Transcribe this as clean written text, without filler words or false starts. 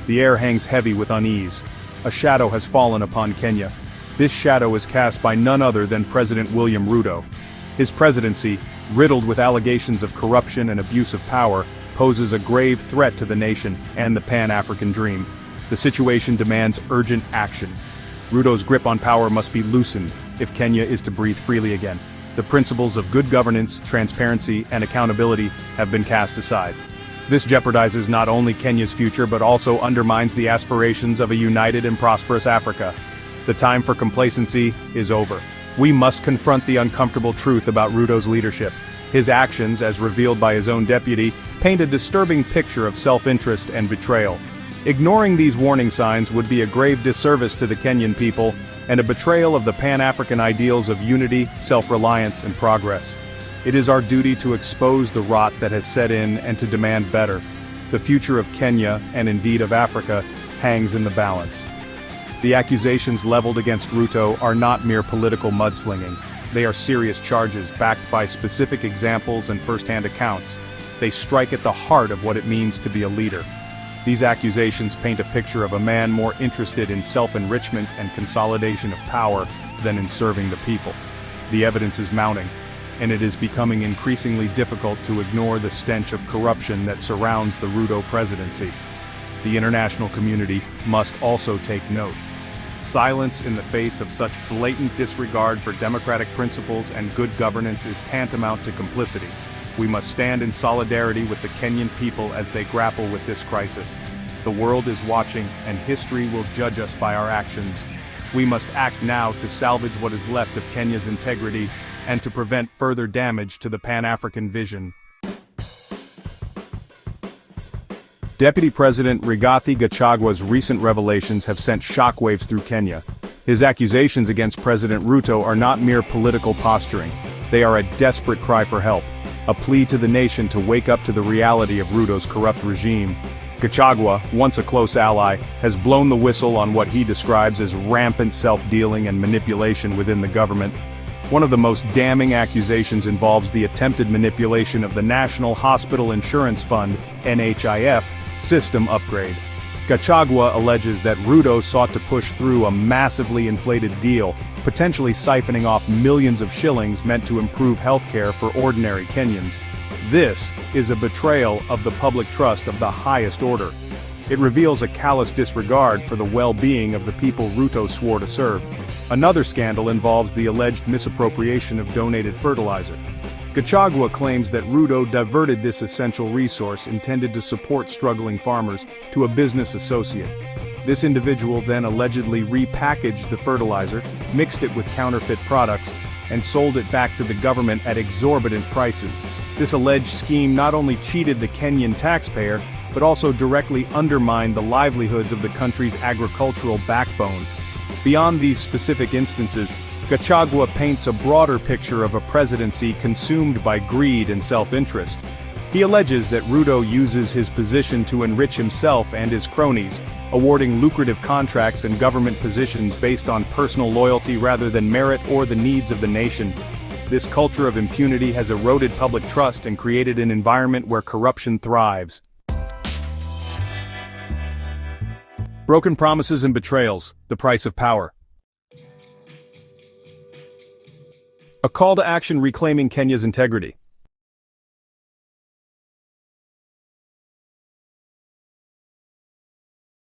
The air hangs heavy with unease. A shadow has fallen upon Kenya. This shadow is cast by none other than President William Ruto. His presidency, riddled with allegations of corruption and abuse of power, poses a grave threat to the nation and the Pan-African dream. The situation demands urgent action. Ruto's grip on power must be loosened if Kenya is to breathe freely again. The principles of good governance, transparency, and accountability have been cast aside. This jeopardizes not only Kenya's future but also undermines the aspirations of a united and prosperous Africa. The time for complacency is over. We must confront the uncomfortable truth about Ruto's leadership. His actions, as revealed by his own deputy, paint a disturbing picture of self-interest and betrayal. Ignoring these warning signs would be a grave disservice to the Kenyan people and a betrayal of the Pan-African ideals of unity, self-reliance, and progress. It is our duty to expose the rot that has set in and to demand better. The future of Kenya, and indeed of Africa, hangs in the balance. The accusations leveled against Ruto are not mere political mudslinging. They are serious charges backed by specific examples and first-hand accounts. They strike at the heart of what it means to be a leader. These accusations paint a picture of a man more interested in self-enrichment and consolidation of power than in serving the people. The evidence is mounting, and it is becoming increasingly difficult to ignore the stench of corruption that surrounds the Ruto presidency. The international community must also take note. Silence in the face of such blatant disregard for democratic principles and good governance is tantamount to complicity. We must stand in solidarity with the Kenyan people as they grapple with this crisis. The world is watching, and history will judge us by our actions. We must act now to salvage what is left of Kenya's integrity and to prevent further damage to the Pan-African vision. Deputy President Rigathi Gachagua's recent revelations have sent shockwaves through Kenya. His accusations against President Ruto are not mere political posturing. They are a desperate cry for help, a plea to the nation to wake up to the reality of Ruto's corrupt regime. Gachagua, once a close ally, has blown the whistle on what he describes as rampant self-dealing and manipulation within the government. One of the most damning accusations involves the attempted manipulation of the National Hospital Insurance Fund (NHIF) system upgrade. Gachagua alleges that Ruto sought to push through a massively inflated deal, potentially siphoning off millions of shillings meant to improve healthcare for ordinary Kenyans. This is a betrayal of the public trust of the highest order. It reveals a callous disregard for the well-being of the people Ruto swore to serve. Another scandal involves the alleged misappropriation of donated fertilizer. Gachagua claims that Ruto diverted this essential resource intended to support struggling farmers to a business associate. This individual then allegedly repackaged the fertilizer, mixed it with counterfeit products, and sold it back to the government at exorbitant prices. This alleged scheme not only cheated the Kenyan taxpayer, but also directly undermined the livelihoods of the country's agricultural backbone. Beyond these specific instances, Gachagua paints a broader picture of a presidency consumed by greed and self-interest. He alleges that Ruto uses his position to enrich himself and his cronies, awarding lucrative contracts and government positions based on personal loyalty rather than merit or the needs of the nation. This culture of impunity has eroded public trust and created an environment where corruption thrives. Broken promises and betrayals, the price of power. A call to action reclaiming Kenya's integrity.